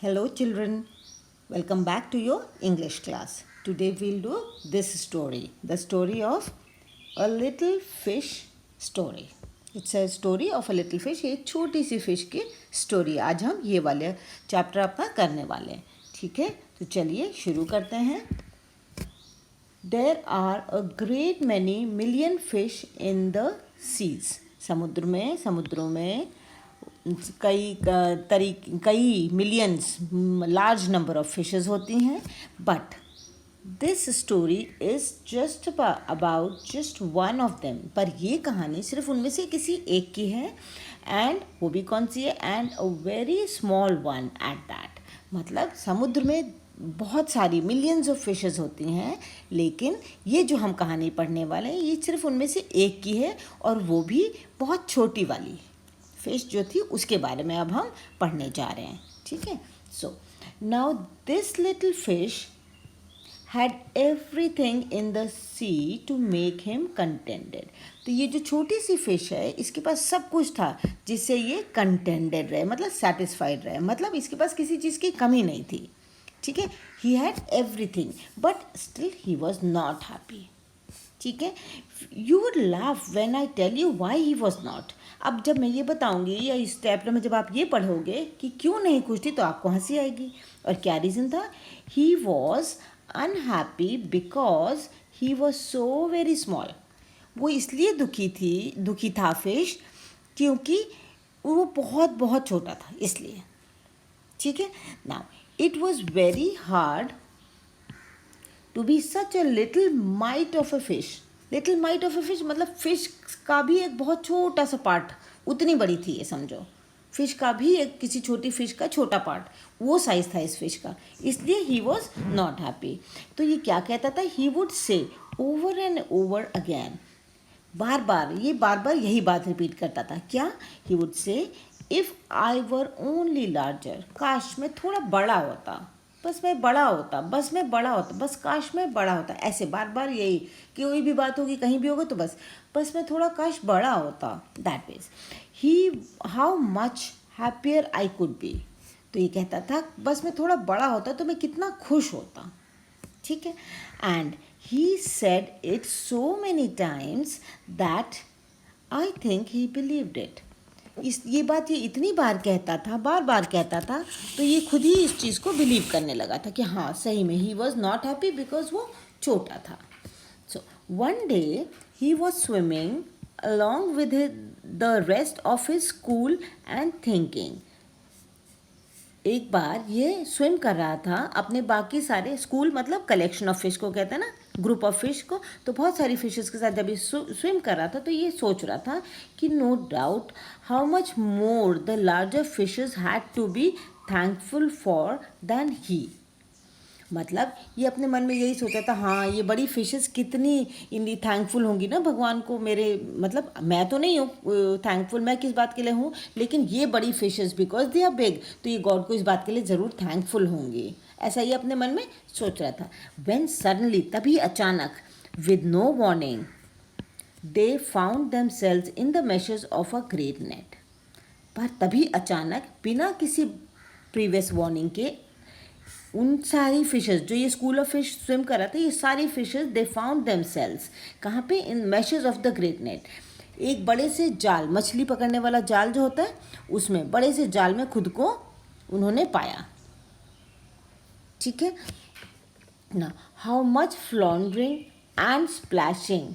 Hello, children. Welcome back to your English class. Today we'll do this story, the story of a little fish story. It's a story of a little fish. एक छोटी सी fish की story आज हम ये वाले chapter अपना करने वाले हैं. ठीक है, तो चलिए शुरू करते हैं. There are a great many million fish in the seas. समुद्रों में कई millions large number of fishes होती हैं. But this story is just about just one of them. पर ये कहानी सिर्फ उनमें से किसी एक की है. एंड वो भी कौन सी है? And a very small one at that. मतलब समुद्र में बहुत सारी मिलियंस ऑफ फिशेस होती हैं, लेकिन ये जो हम कहानी पढ़ने वाले हैं ये सिर्फ उनमें से एक की है, और वो भी बहुत छोटी वाली फिश जो थी उसके बारे में अब हम पढ़ने जा रहे हैं. ठीक है. So now this little fish had everything in the sea to make him contented. तो ये जो छोटी सी फिश है इसके पास सब कुछ था जिससे ये कंटेंटेड रहे, मतलब सेटिस्फाइड रहे, मतलब इसके पास किसी चीज़ की कमी नहीं थी. ठीक है. He had everything but still he was not happy. ठीक है. You would laugh when I tell you why he was not. अब जब मैं ये बताऊंगी या इस चैप्टर में जब आप ये पढ़ोगे कि क्यों नहीं खुश थी, तो आपको हंसी आएगी. और क्या रीज़न था? He was unhappy because he was so very small. वो इसलिए दुखी था फिश, क्योंकि वो बहुत बहुत छोटा था, इसलिए. ठीक है. Now it was very hard to be such a little mite of a fish. Little mite of a fish मतलब फिश का भी एक बहुत छोटा सा पार्ट, उतनी बड़ी थी ये, समझो. फिश का भी एक किसी छोटी फिश का छोटा पार्ट, वो साइज था इस फिश का, इसलिए ही वॉज नॉट हैप्पी. तो ये क्या कहता था? He would say over and over again. बार बार यही बात रिपीट करता था. क्या? He would say if I were only larger. काश मैं थोड़ा बड़ा होता, बस मैं बड़ा होता, बस काश मैं बड़ा होता. ऐसे बार यही, कि कोई भी बात होगी, कहीं भी होगा तो बस मैं थोड़ा काश बड़ा होता. That means he how much happier I could B. तो ये कहता था बस मैं थोड़ा बड़ा होता तो मैं कितना खुश होता. ठीक है. And he said it so many times that I think he believed it. ये बात ये इतनी बार कहता था, बार कहता था, तो ये खुद ही इस चीज़ को बिलीव करने लगा था कि हाँ सही में ही वॉज नॉट हैप्पी बिकॉज वो छोटा था. So one day he was swimming along with the rest of his school and thinking. एक बार ये स्विम कर रहा था अपने बाकी सारे स्कूल, मतलब कलेक्शन ऑफ फिश को कहते हैं ना, ग्रुप ऑफ फिश को. तो बहुत सारी फिशेस के साथ जब ये स्विम कर रहा था तो ये सोच रहा था कि no doubt how much more the larger fishes had to be thankful for than he. मतलब ये अपने मन में यही सोचा था, हाँ ये बड़ी फिशेस कितनी इनकी थैंकफुल होंगी ना भगवान को मेरे, मतलब मैं तो नहीं हूँ थैंकफुल, मैं किस बात के लिए हूँ, लेकिन ये बड़ी fishes because they are big, तो ये गॉड को इस बात के लिए ज़रूर थैंकफुल होंगी. ऐसा ये अपने मन में सोच रहा था. व्हेन सडनली, तभी अचानक, with no warning, they found themselves in the meshes of a great net. पर तभी अचानक, बिना किसी प्रीवियस वार्निंग के, उन सारी फिशेस जो ये स्कूल ऑफ फिश स्विम कर रहा था, ये सारी फिशेस दे फाउंड देमसेल्व्स कहाँ पे? In meshes of the great net. एक बड़े से जाल, मछली पकड़ने वाला जाल जो होता है, उसमें बड़े से जाल में खुद को उन्होंने पाया. ठीक है ना. How much floundering and splashing,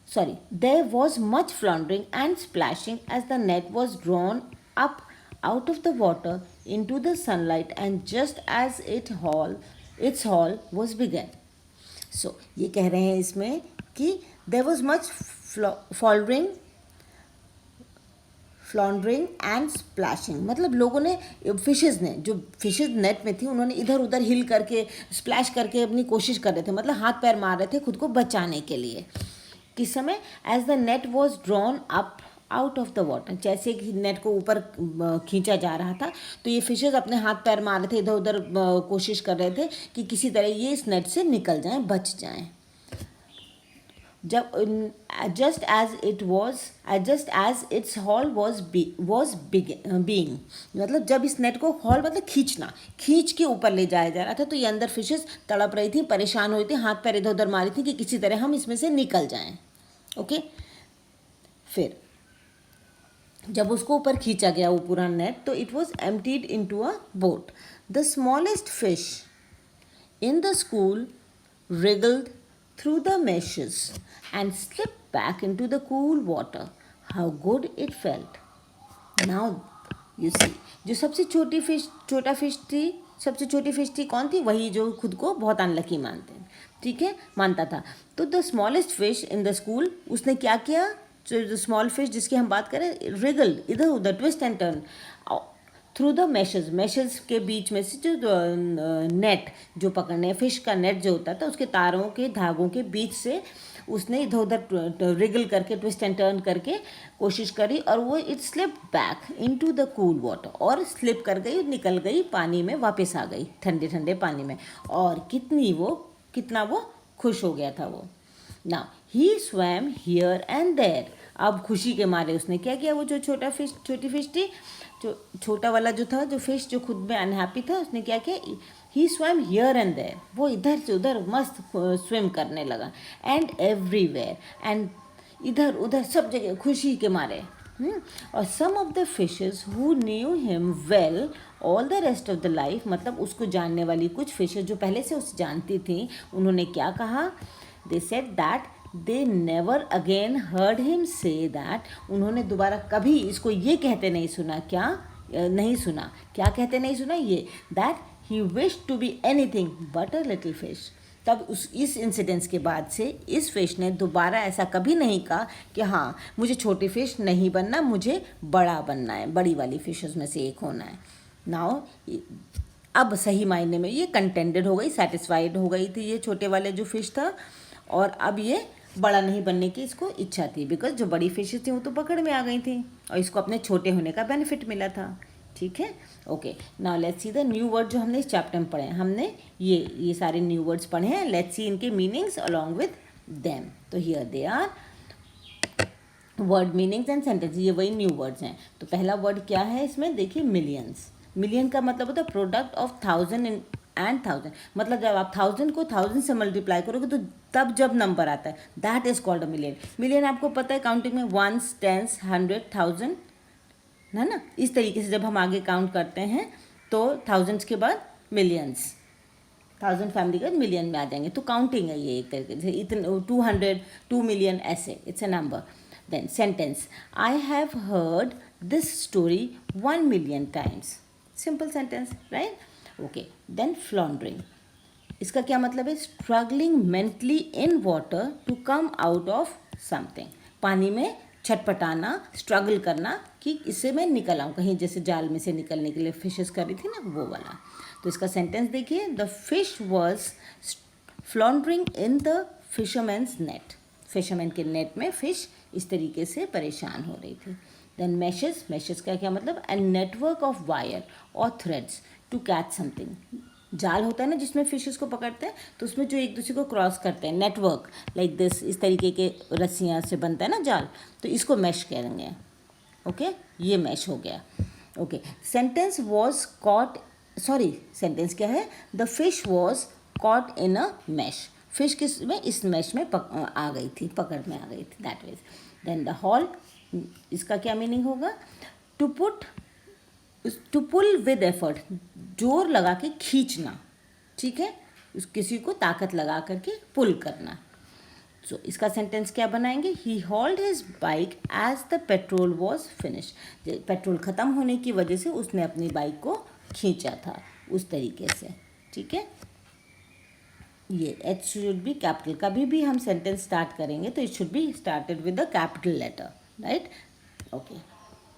sorry, there was much floundering and splashing as the net was drawn up out of the water into the sunlight, and just as its haul was begun. So ये कह रहे हैं इसमें कि there was much floundering and splashing, मतलब लोगों ने, fishes ने, जो फिशेज़ नेट में थी, उन्होंने इधर उधर हिल करके, स्प्लैश करके अपनी कोशिश कर रहे थे, मतलब हाथ पैर मार रहे थे खुद को बचाने के लिए. किस समय? As the net was drawn up out of the water. जैसे कि नेट को ऊपर खींचा जा रहा था, तो ये फिशेज़ अपने हाथ पैर मार रहे थे, इधर उधर कोशिश कर रहे थे कि किसी तरह ये इस नेट से निकल जाएं, बच जाएं. जब just as its haul was being, मतलब जब इस नेट को हॉल मतलब खींच के ऊपर ले जाया जा रहा था, तो ये अंदर फिशेस तड़प रही थी, परेशान हो रही थी, हाथ पैर इधर उधर मारी थी कि किसी तरह हम इसमें से निकल जाएं. ओके. फिर जब उसको ऊपर खींचा गया वो पूरा नेट, तो it was emptied into a boat. The smallest fish in the school wriggled through the meshes and slipped back into the cool water. How good it felt. Now you see, जो सबसे छोटी सबसे छोटी fish थी कौन थी? वही जो खुद को बहुत अनलकी मानता था. तो the smallest fish in the school, उसने क्या किया? जो स्मॉल फिश जिसकी हम बात करें, रिगल, इधर उधर, twist and turn through the meshes के बीच में से, जो नेट जो पकड़ने फिश का नेट जो होता था, उसके तारों के धागों के बीच से उसने इधर उधर रिगल करके, ट्विस्ट एंड टर्न करके कोशिश करी, और वो it slip back into the cool water, और स्लिप कर गई, निकल गई पानी में, वापस आ गई ठंडे ठंडे पानी में. और कितना वो खुश हो गया था वो. Now he swam here and there. अब खुशी के मारे उसने क्या किया? वो जो छोटी फिश थी, जो छोटा वाला जो था, जो फिश जो खुद में अनहैप्पी था, उसने क्या किया? ही स्वैम हियर एंड देयर. वो इधर से उधर मस्त स्विम करने लगा. एंड एवरीवेयर, एंड इधर उधर सब जगह खुशी के मारे. और some of the fishes who knew him well all the rest of the life, मतलब उसको जानने वाली कुछ फिशेज जो पहले से उसे जानती थी, उन्होंने क्या कहा? They said that they never again heard him say that. उन्होंने दोबारा कभी इसको ये कहते नहीं सुना. क्या कहते नहीं सुना? ये that he wish to be anything but a little fish. तब इस इंसिडेंस के बाद से इस फिश ने दोबारा ऐसा कभी नहीं कहा कि हाँ, मुझे छोटी फिश नहीं बनना, मुझे बड़ा बनना है, बड़ी वाली फिशेस में से एक होना है. नाउ अब सही मायने में ये कंटेंटेड हो गई, सेटिस्फाइड हो गई थी ये छोटे वाले जो फिश था, और अब ये बड़ा नहीं बनने की इसको इच्छा थी, बिकॉज जो बड़ी फिशेस थी वो तो पकड़ में आ गई थी, और इसको अपने छोटे होने का बेनिफिट मिला था. ठीक है. Okay. Now let's see the new word जो हमने इस चैप्टर में पढ़े हैं. हमने ये सारे न्यू वर्ड्स पढ़े हैं. लेट्स सी इनके मीनिंग्स अलॉन्ग विद देम. तो here they are word meanings and sentence. ये वही न्यू वर्ड्स हैं. तो पहला वर्ड क्या है इसमें? देखिए, मिलियंस. मिलियन का मतलब होता है प्रोडक्ट ऑफ 1000 एंड 1000. मतलब जब आप 1000 को 1000 से मल्टीप्लाई करोगे तो तब जब नंबर आता है, that is called a million. Million आपको पता है काउंटिंग में 1s, 10s, 100, 1000 है ना. इस तरीके से जब हम आगे काउंट करते हैं तो थाउजेंड्स के बाद मिलियंस, 1000 फैमिली के बाद मिलियन में आ जाएंगे. तो काउंटिंग है ये एक तरीके से. इतने 200, 2 मिलियन, ऐसे it's a number. Then sentence. I have heard this story 1 million times. Simple sentence, right. Okay. Then floundering. इसका क्या मतलब है? Struggling mentally in water to come out of something. पानी में छटपटाना, स्ट्रगल करना कि इससे मैं निकल आऊँ कहीं, जैसे जाल में से निकलने के लिए फिशेस कर रही थी ना, वो वाला. तो इसका सेंटेंस देखिए. The fish was floundering in the fisherman's net. Fisherman के नेट में फिश इस तरीके से परेशान हो रही थी. देन मैशेस का क्या मतलब? ए नेटवर्क ऑफ वायर और थ्रेड्स टू कैच समथिंग. जाल होता है ना जिसमें फिशेस को पकड़ते हैं, तो उसमें जो एक दूसरे को क्रॉस करते हैं, नेटवर्क लाइक दिस, इस तरीके के रस्सियाँ से बनता है ना जाल, तो इसको मैश करेंगे. ओके. ये मैश हो गया. Okay. Sentence was caught, sorry, sentence क्या है? The fish was caught in a mesh. Fish किस में? इस मैश में आ गई थी, पकड़ में आ गई थी. That means. Then the haul. इसका क्या मीनिंग होगा? To pull with effort. जोर लगा के खींचना. ठीक है. किसी को ताकत लगा करके पुल करना. सो इसका सेंटेंस क्या बनाएंगे? He hold his bike as the petrol was finish. Petrol ख़त्म होने की वजह से उसने अपनी बाइक को खींचा था, उस तरीके से. ठीक है. ये एच शुड बी कैपिटल. कभी भी हम सेंटेंस स्टार्ट करेंगे तो it should be started with the capital letter, right. Okay.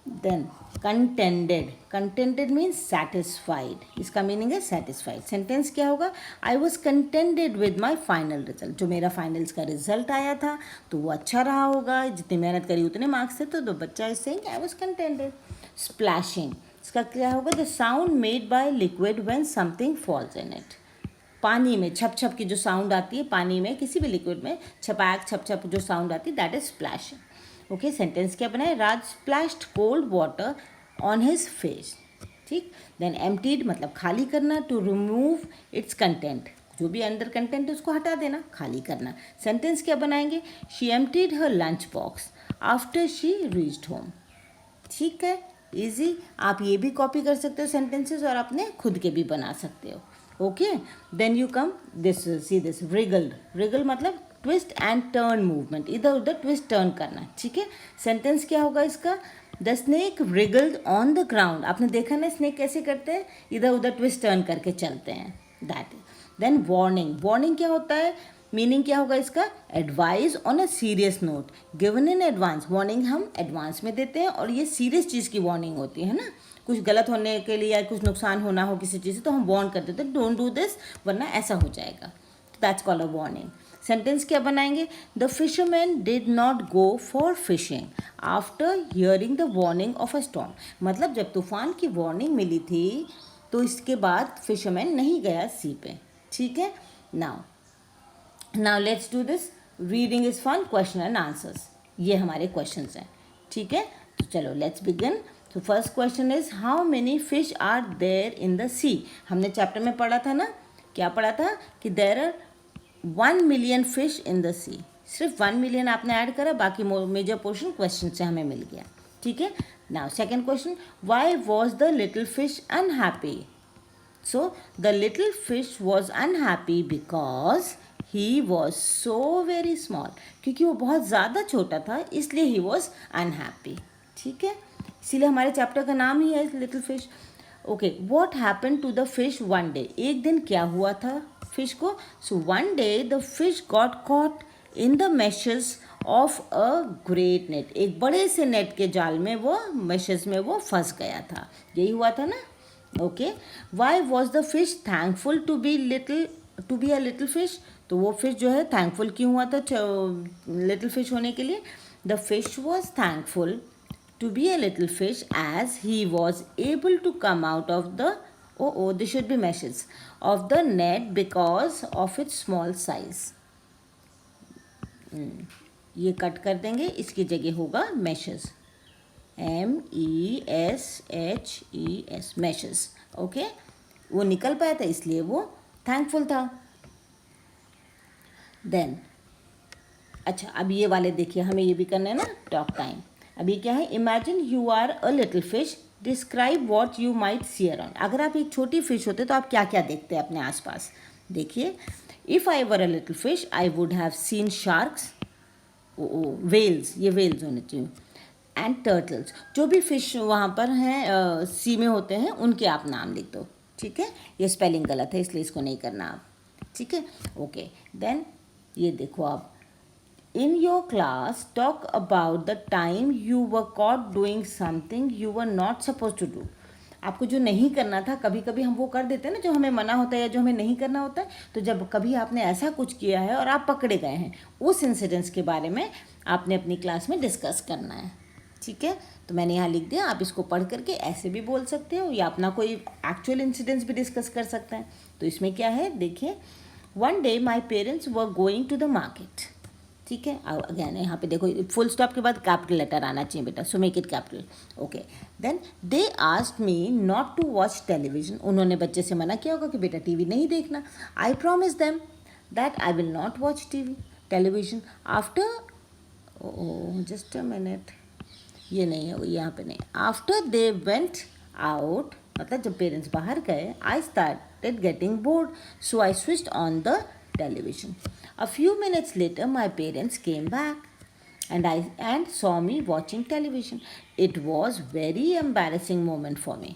Then contented means satisfied. इसका मीनिंग है सेटिस्फाइड. सेंटेंस क्या होगा? I was contented with my final result. जो मेरा फाइनल्स का रिजल्ट आया था तो वो अच्छा रहा होगा, जितनी मेहनत करी उतने मार्क्स थे. तो बच्चा is saying I was contented. Splashing. इसका क्या होगा? The sound made by liquid when something falls in it. पानी में छप छप की जो साउंड आती है, पानी में किसी भी लिक्विड में छपाक छप छप जो साउंड आती है, that is splashing. Okay, sentence क्या बनाए, Raj splashed cold water on his face. ठीक, देन एम्प्टीड मतलब खाली करना, टू रिमूव इट्स कंटेंट, जो भी अंदर कंटेंट है उसको हटा देना, खाली करना। सेंटेंस क्या बनाएंगे, she emptied her lunch box after she reached home. ठीक है, इजी। आप ये भी कॉपी कर सकते हो सेंटेंसेस और अपने खुद के भी बना सकते हो। Okay, then you come this, see this, wriggled. Wriggle मतलब ट्विस्ट एंड टर्न मूवमेंट, इधर उधर ट्विस्ट टर्न करना। ठीक है, सेंटेंस क्या होगा इसका, the snake रिगल्ड on the ground. आपने देखा ना स्नेक कैसे करते हैं, इधर उधर ट्विस्ट टर्न करके चलते हैं, that is. Then warning, warning क्या होता है, मीनिंग क्या होगा इसका, advice on a serious note given in advance. Warning हम एडवांस में देते हैं और ये सीरियस चीज़ की वार्निंग होती है ना, कुछ गलत होने के लिए या कुछ नुकसान होना हो किसी चीज़ से तो हम वार्न कर देते हैं, डोंट डू दिस वरना ऐसा हो जाएगा, that's called a warning. Sentence क्या बनाएंगे, the fisherman did not go for fishing after hearing the warning of a storm. मतलब जब तूफान की वार्निंग मिली थी तो इसके बाद फिशरमैन नहीं गया सी पे। ठीक है, now let's do this, reading is fun, question and answers. ये हमारे क्वेश्चंस हैं। ठीक है, तो चलो लेट्स बिगिन। तो first question is, how many fish are there in the sea. हमने चैप्टर में पढ़ा था ना, क्या पढ़ा था कि there are 1 million fish in the sea. सिर्फ 1 मिलियन आपने ऐड करा, बाकी मेजर पोर्शन क्वेश्चन से हमें मिल गया। ठीक है, now second question, Y was the little fish unhappy. So the little fish was unhappy because he was so very small. क्योंकि वो बहुत ज़्यादा छोटा था इसलिए he was unhappy. ठीक है, इसीलिए हमारे चैप्टर का नाम ही है little fish. Okay, what happened to the fish one day? एक दिन क्या हुआ था फिश को। So one day the fish got caught in the meshes of a great net. एक बड़े से नेट के जाल में वो meshes में वो फंस गया था, यही हुआ था ना। Okay, why was the fish thankful to be a little fish. तो वो फिश जो है थैंकफुल क्यों हुआ था लिटिल फिश होने के लिए। The fish was thankful to be a little fish as he was able to come out of the this should be meshes of the net because of its small size. ये cut कर देंगे, इसकी जगह होगा meshes, MESHES, meshes। Okay, वो निकल पाया था इसलिए वो थैंकफुल था। देन अच्छा, अब ये वाले देखिए, हमें ये भी करना है ना टॉक टाइम। अभी क्या है, imagine you are a little fish, describe what you might see around. अगर आप एक छोटी फिश होते तो आप क्या क्या देखते हैं अपने आसपास। देखिए, if I were a little fish I would have seen sharks, whales, ये वेल्स होने चाहिए, एंड टर्टल्स। जो भी फिश वहाँ पर हैं सी में होते हैं उनके आप नाम लिख दो। ठीक है, ये स्पेलिंग गलत है इसलिए इसको नहीं करना आप। ठीक है, ओके, देन ये देखो आप, in your class talk about the time you were caught doing something you were not suppose to do. आपको जो नहीं करना था, कभी कभी हम वो कर देते हैं ना जो हमें मना होता है या जो हमें नहीं करना होता है। तो जब कभी आपने ऐसा कुछ किया है और आप पकड़े गए हैं, उस इंसिडेंट्स के बारे में आपने अपनी क्लास में डिस्कस करना है। ठीक है, तो मैंने यहाँ लिख दिया, आप इसको पढ़ करके ऐसे भी बोल सकते हो या अपना कोई एक्चुअल इंसिडेंट्स भी डिस्कस कर सकते हैं। तो इसमें क्या है, देखिए, one day my parents were going to the market. ठीक है, अगेन यहाँ पे देखो फुल स्टॉप के बाद कैपिटल लेटर आना चाहिए बेटा, so make it capital. Okay, then they asked me not to watch television. उन्होंने बच्चे से मना किया होगा कि बेटा टीवी नहीं देखना। I promise them that I will not watch television after, just a minute, ये नहीं है, यहाँ पे नहीं, आफ्टर दे वेंट आउट, मतलब जब पेरेंट्स बाहर गए, I started getting bored, so I switched on the television. A few minutes later, my parents came back and saw me watching television. It was very embarrassing moment for me.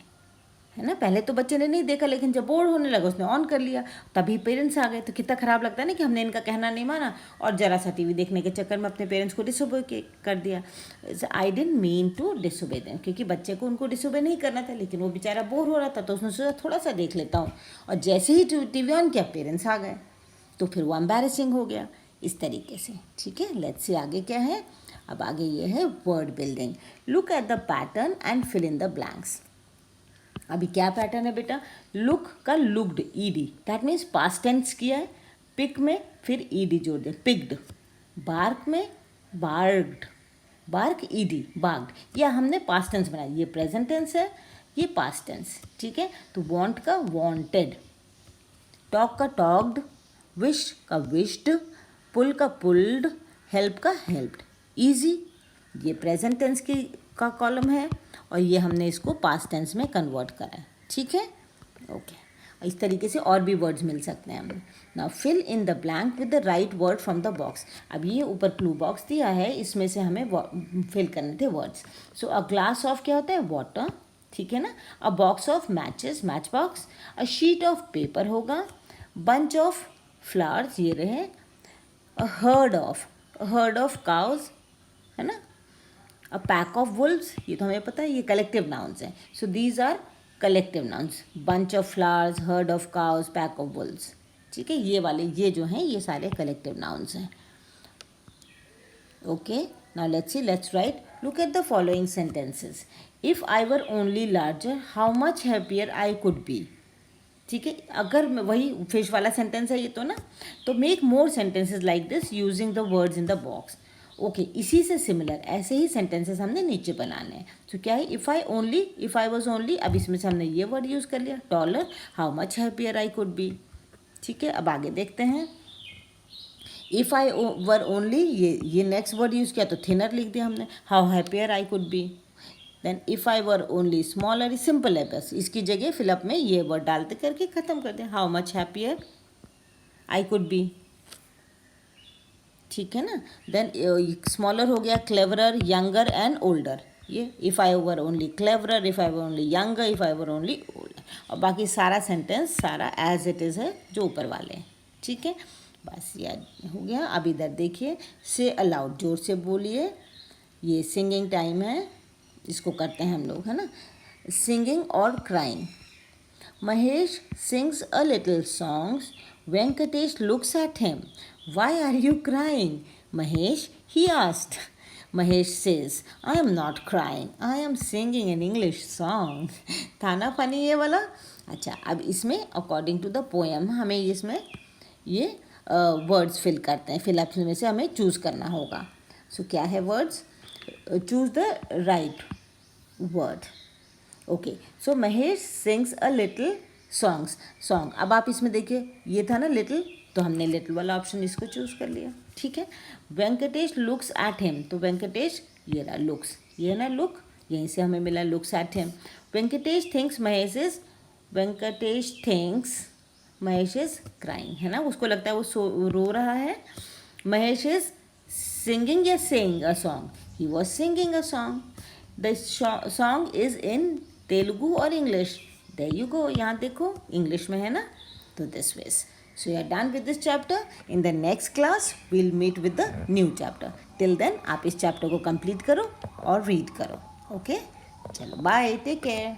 है ना, पहले तो बच्चे ने नहीं देखा, लेकिन जब बोर होने लगा उसने ऑन कर लिया, तभी पेरेंट्स आ गए। तो कितना ख़राब लगता है ना कि हमने इनका कहना नहीं माना और ज़रा सा टीवी देखने के चक्कर में अपने पेरेंट्स को डिसोबे कर दिया। I didn't mean to disobey them, क्योंकि बच्चे को उनको डिसोबे नहीं करना था, लेकिन वो बेचारा बोर हो रहा था तो उसने सोचा थोड़ा सा देख लेता हूँ, और जैसे ही टीवी ऑन किया पेरेंट्स आ गए, तो फिर वो एम्बैरेसिंग हो गया इस तरीके से। ठीक है, लेट्स सी आगे क्या है। अब आगे ये है word building. Look at the pattern and fill in the blanks. अभी क्या पैटर्न है बेटा, लुक का looked, ED, that means past tense किया है, पिक में फिर ईडी जोड़ दिया, पिक्ड, बार्क में बार्ग्ड, बार्क ईडी, बार्ग्ड, या हमने पास्ट टेंस बनाया, ये प्रेजेंट टेंस है, ये पास्ट टेंस, ठीक है। तो वॉन्ट का वॉन्टेड, टॉक का टॉक्ड, विश का विश्ड, पुल का पुल्ड, हेल्प का हेल्प्ड। ईजी, ये प्रेजेंट टेंस की का कॉलम है और ये हमने इसको पास्ट टेंस में कन्वर्ट करा है, ठीक है, ओके। इस तरीके से और भी वर्ड्स मिल सकते हैं हमें। Now fill in the blank with the right word from the box. अब ये ऊपर क्लू बॉक्स दिया है, इसमें से हमें फिल करने थे words. So a glass of क्या होता है, वाटर, ठीक है ना। अ box of matches, match box. A sheet of paper होगा। बंच ऑफ फ्लावर्स, ये रहे। अ हर्ड ऑफ काउज, है ना। अ पैक ऑफ वुल्व्स, ये तो हमें पता है, ये कलेक्टिव नाउन्स हैं। So these are collective nouns, bunch of flowers, herd of cows, pack of wolves, ठीक है। ये वाले, ये जो हैं, ये सारे कलेक्टिव नाउन्स हैं, okay. Now let's write, look at the following sentences. If I were only larger, how much happier I could be. ठीक है, अगर मैं, वही फिश वाला सेंटेंस है ये तो ना, तो make more sentences like this using the words in the box, okay. इसी से सिमिलर ऐसे ही सेंटेंसेस हमने नीचे बनाने हैं। तो क्या है, इफ़ आई वॉज ओनली, अब इसमें से हमने ये वर्ड यूज़ कर लिया, taller, how much happier I could be, ठीक है। अब आगे देखते हैं, इफ़ आई वर ओनली, ये नेक्स्ट वर्ड यूज़ किया तो थिनर लिख दिया हमने, how happier I could be. Then if I were only smaller, simple है, बस इसकी जगह फिलअप में ये वर्ड डालते करके ख़त्म कर दें, how much happier I could be, ठीक है ना। देन स्मॉलर हो गया, क्लेवरर, यंगर एंड ओल्डर, ये if I were only cleverer, if I were only younger, if I were only older, और बाकी सारा सेंटेंस सारा एज इट इज़ है जो ऊपर वाले हैं, ठीक है। बस ये हो गया। अब इधर देखिए, से अलाउड, जोर से बोलिए, ये सिंगिंग टाइम है, इसको करते हैं हम लोग, है ना। सिंगिंग और crying. Mahesh sings a little songs, Venkatesh looks at him, why are you crying Mahesh, he asked. Mahesh says, I am not crying, I am singing an English song. था ना फनी ये वाला। अच्छा, अब इसमें अकॉर्डिंग टू द पोएम हमें इसमें ये वर्ड्स फिल करते हैं, फिलअप में से हमें चूज़ करना होगा। सो क्या है words, choose the right word, okay. So Mahesh sings a little song. अब आप इसमें देखिए, ये था ना लिटिल, तो हमने लिटिल वाला ऑप्शन इसको चूज़ कर लिया, ठीक है। वेंकटेश लुक्स एट हिम, तो वेंकटेश, ये रहा लुक्स, ये ना लुक, यहीं से हमें मिला looks at him. Venkatesh thinks Mahesh is crying, है ना, उसको लगता है वो रो रहा है। महेश इज सिंगिंग या saying a song, he was singing a song. The song is in Telugu और इंग्लिश, देयर यू गो, यहाँ देखो इंग्लिश में है ना, तो this ways. So you are done with this chapter. In the next class, we'll meet with the new chapter. Till then, आप इस chapter को complete करो और read करो. Okay? चलो, bye. Take care.